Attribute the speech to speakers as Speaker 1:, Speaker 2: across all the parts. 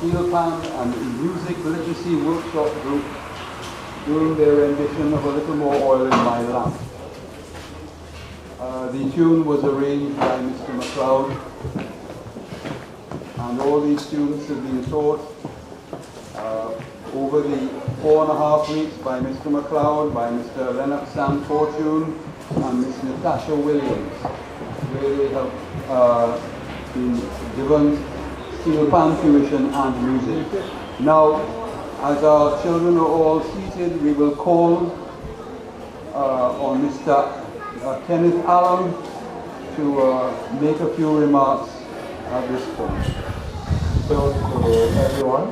Speaker 1: Steelpan and Music Literacy Workshop Group doing their rendition of A Little More Oil in My Lamp. The tune was arranged by Mr. MacLeod, and all these tunes have been taught over the 4.5 weeks by Mr. MacLeod, by Mr. Leonard Sam Fortune, and Miss Natasha Williams, where they have been given Steelpan tuition and music. Now, as our children are all seated, we will call on Mr. Kenneth Allen to make a few remarks at this point.
Speaker 2: So, to everyone,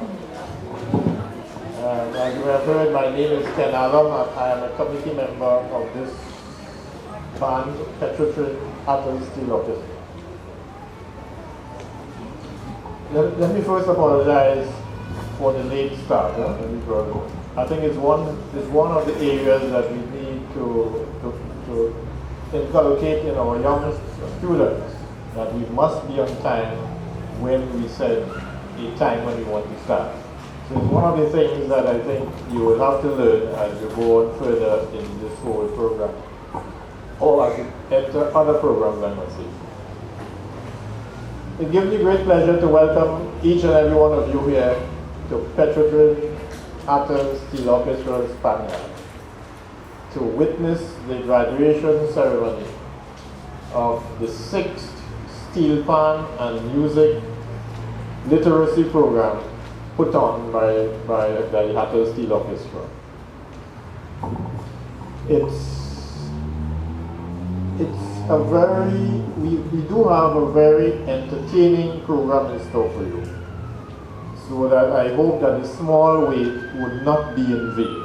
Speaker 2: as you have heard, my name is Ken Allen, and I am a committee member of this band, Petrotrin at Steel Orchestra. Let me first apologize for the late start. I think it's one of the areas that we need to inculcate in our young students, that we must be on time when we set a time when we want to start. So it's one of the things that I think you will have to learn as you go on further in this whole program, or as you enter other programs, I must say. It gives me great pleasure to welcome each and every one of you here to Petrotrin at Steel Orchestra Spaniard, to witness the graduation ceremony of the 6th Steelpan and Music Literacy program put on by the Hatton Steel Orchestra. We do have a very entertaining program in store for you, so that I hope that the small wait would not be in vain.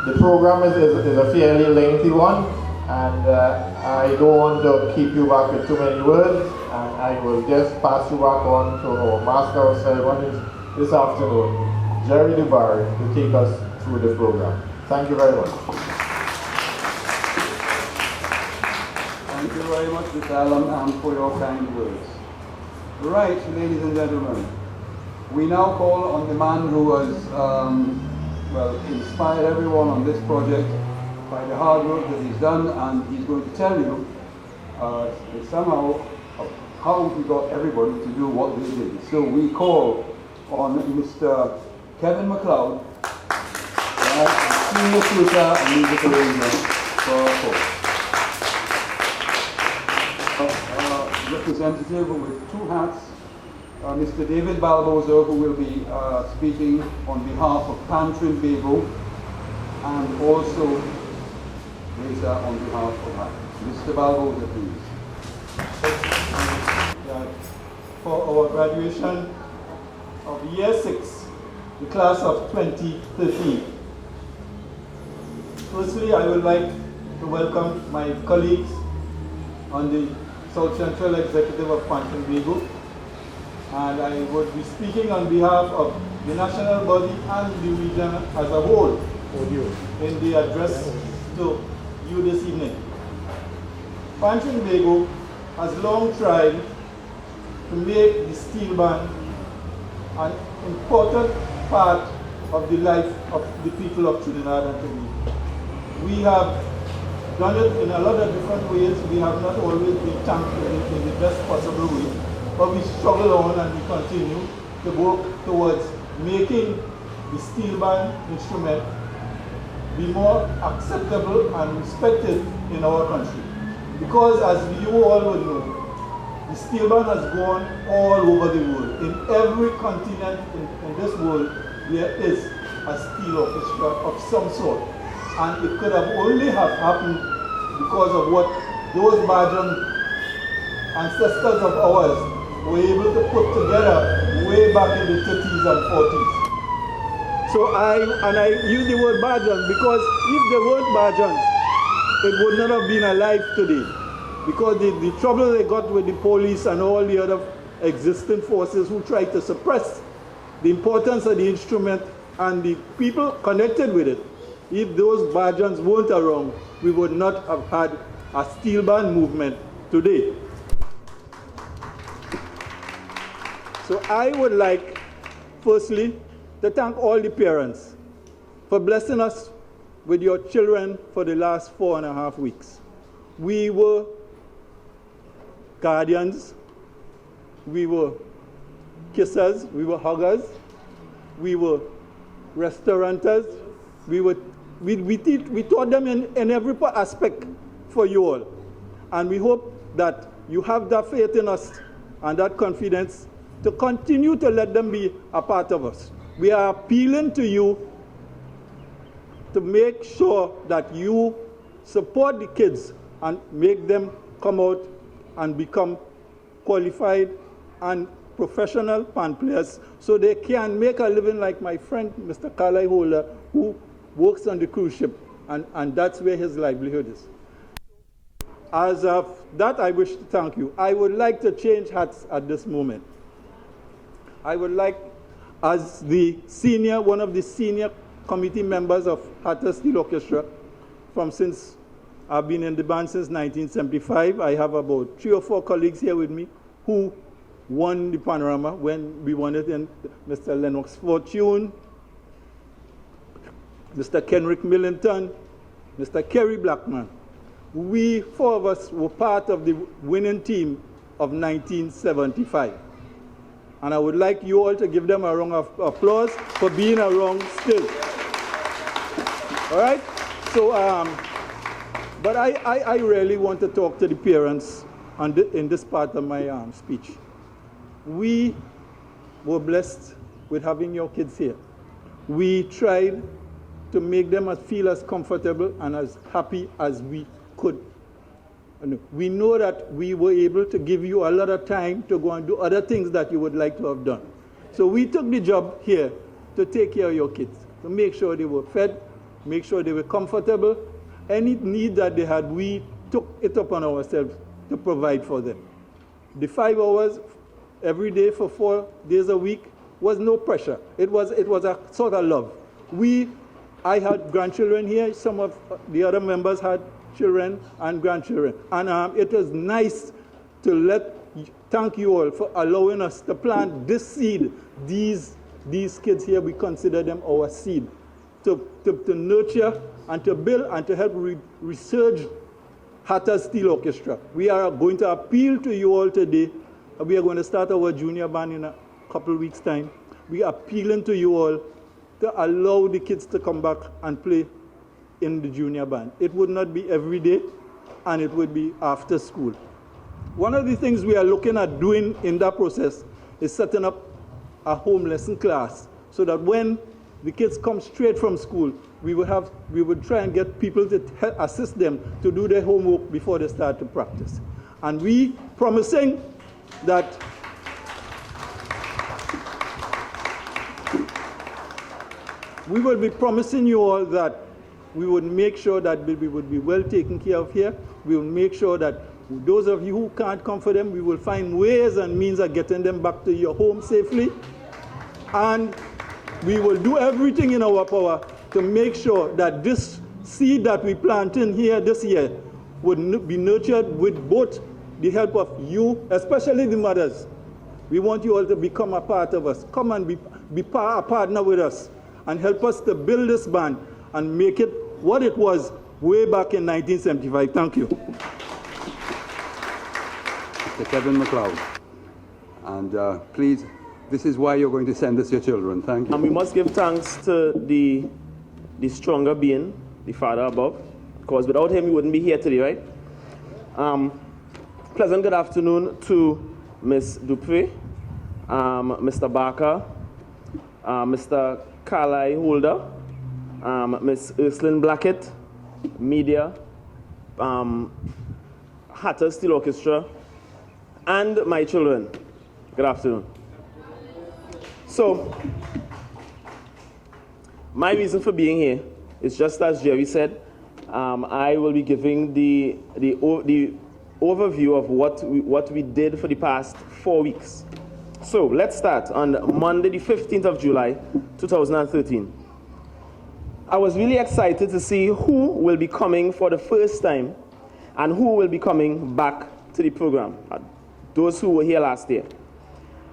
Speaker 2: The program is a fairly lengthy one, and I don't want to keep you back with too many words, and I will just pass you back on to our Master of Ceremonies this afternoon, Jerry DeBarry, to take us through the program. Thank you very much.
Speaker 1: Thank you very much, Mr. Allen, and for your kind words. Right, ladies and gentlemen, we now call on the man who has inspired everyone on this project by the hard work that he's done, and he's going to tell you somehow how he got everybody to do what they did. So we call on Mr. Kevin MacLeod, senior tutor and musical arranger for our course. Representative with two hats, Mr. David Balboza, who will be speaking on behalf of Trinidad, and also Lisa on behalf of her. Mr. Balboza, please.
Speaker 3: For our graduation of Year 6, the class of 2013. Firstly, I would like to welcome my colleagues on the South Central Executive of Trinidad, and I would be speaking on behalf of the national body and the region as a whole in the address to you this evening. Trinidad has long tried to make the steel band an important part of the life of the people of Trinidad and Tobago. We have done it in a lot of different ways. We have not always been thanked in the best possible way, but we struggle on and we continue to work towards making the steel band instrument be more acceptable and respected in our country. Because as you all would know, the steel band has gone all over the world. In every continent in this world, there is a steel orchestra of some sort. And it could have only have happened because of what those Bajan ancestors of ours were able to put together way back in the 30s and 40s. So I use the word Bajan because if they weren't Bajans, it would not have been alive today. Because the trouble they got with the police and all the other existing forces who tried to suppress the importance of the instrument and the people connected with it. If those Bajans weren't around, we would not have had a steel band movement today. So So I would like, firstly, to thank all the parents for blessing us with your children for the last 4.5 weeks. We were guardians, we were kissers, we were huggers, we were restaurateurs, we taught them in every aspect for you all. And we hope that you have that faith in us and that confidence to continue to let them be a part of us. We are appealing to you to make sure that you support the kids and make them come out and become qualified and professional band players so they can make a living like my friend, Mr. Carly Holder, who works on the cruise ship, and that's where his livelihood is. As of that, I wish to thank you. I would like to change hats at this moment. I would like, as one of the senior committee members of Hatter Steel Orchestra, since I've been in the band since 1975, I have about 3 or 4 colleagues here with me who won the Panorama when we won it, in Mr. Lennox Fortune, Mr. Kenrick Millington, Mr. Kerry Blackman. We 4 of us were part of the winning team of 1975. And I would like you all to give them a round of applause for being around still. All right? So, but I really want to talk to the parents in this part of my speech. We were blessed with having your kids here. We tried to make them feel as comfortable and as happy as we could. We know that we were able to give you a lot of time to go and do other things that you would like to have done. So we took the job here to take care of your kids, to make sure they were fed, make sure they were comfortable. Any need that they had, we took it upon ourselves to provide for them. The 5 hours every day for 4 days a week was no pressure. It was a sort of love. I had grandchildren here. Some of the other members had children and grandchildren. And it was nice to thank you all for allowing us to plant this seed. These kids here, we consider them our seed. To nurture and to build and to help resurge Hatter Steel Orchestra. We are going to appeal to you all today. We are going to start our junior band in a couple of weeks' time. We are appealing to you all to allow the kids to come back and play in the junior band. It would not be every day, and it would be after school. One of the things we are looking at doing in that process is setting up a home lesson class so that when the kids come straight from school, we would try and get people to assist them to do their homework before they start to practice. And we promising that we will be promising you all that we would make sure that we would be well taken care of here. We will make sure that those of you who can't come for them, we will find ways and means of getting them back to your home safely. And we will do everything in our power to make sure that this seed that we plant in here this year would be nurtured with both the help of you, especially the mothers. We want you all to become a part of us. Come and be a partner with us and help us to build this band and make it what it was way back in 1975. Thank you.
Speaker 1: Mr. Kevin McLeod. And please, this is why you're going to send us your children. Thank you.
Speaker 4: And we must give thanks to the stronger being, the Father above, because without him we wouldn't be here today, right? Pleasant good afternoon to Ms. Dupree, Mr. Barker, Mr. Carly Holder, Ms. Ursuline Blackett, media, Hatter Steel Orchestra, and my children. Good afternoon. So, my reason for being here is just as Jerry said. I will be giving the overview of what we did for the past 4 weeks. So let's start on Monday, the 15th of July, 2013. I was really excited to see who will be coming for the first time and who will be coming back to the program, those who were here last year.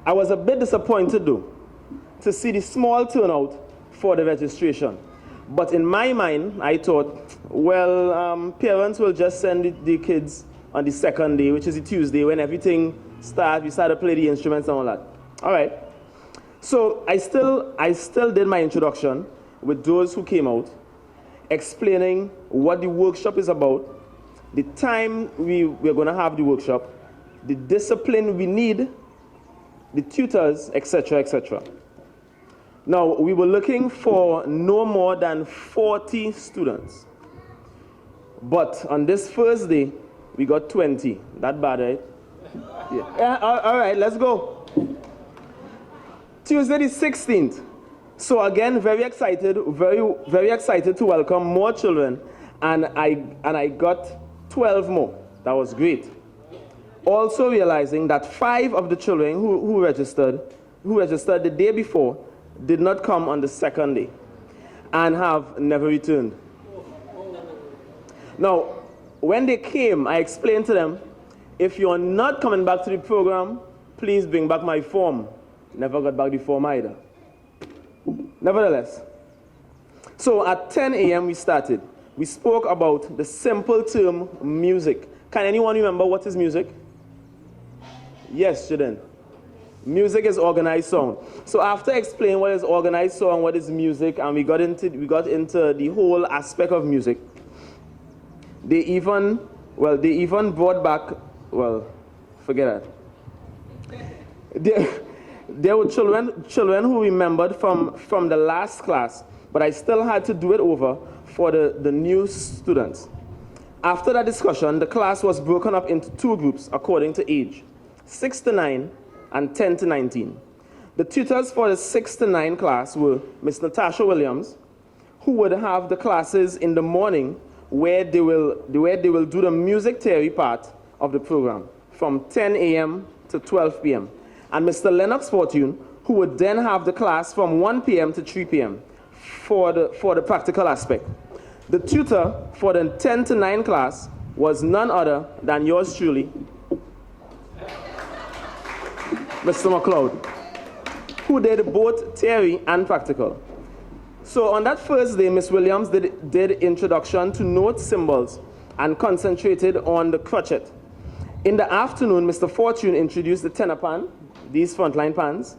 Speaker 4: I was a bit disappointed though to see the small turnout for the registration. But in my mind, I thought, well, parents will just send the kids on the second day, which is the Tuesday, when everything starts, we start to play the instruments and all that. All right. So I still did my introduction with those who came out, explaining what the workshop is about, the time we're going to have the workshop, the discipline we need, the tutors, etc., etc. Now, we were looking for no more than 40 students. But on this first day, we got 20. That bad, right? Yeah. All right, let's go. Tuesday the 16th. So again, very excited to welcome more children. And I got 12 more. That was great. Also realizing that 5 of the children who registered the day before did not come on the second day and have never returned. Now, when they came, I explained to them, if you're not coming back to the program, please bring back my form. Never got back the form either. Nevertheless, so at 10 a.m. we started. We spoke about the simple term music. Can anyone remember what is music? Yes, student. Music is organized sound. So after explaining what is organized sound, what is music, and we got into the whole aspect of music, they even brought back, forget that. There were children who remembered from the last class, but I still had to do it over for the new students. After that discussion, the class was broken up into 2 groups according to age, 6 to 9 and 10 to 19. The tutors for the 6 to 9 class were Miss Natasha Williams, who would have the classes in the morning where they will do the music theory part of the program from 10 a.m. to 12 p.m. And Mr. Lennox Fortune, who would then have the class from 1 p.m. to 3 p.m. for the practical aspect. The tutor for the 10 to 9 class was none other than yours truly, Mr. McLeod, who did both theory and practical. So on that first day, Ms. Williams did introduction to note symbols and concentrated on the crotchet. In the afternoon, Mr. Fortune introduced the tenor pan, these frontline pans,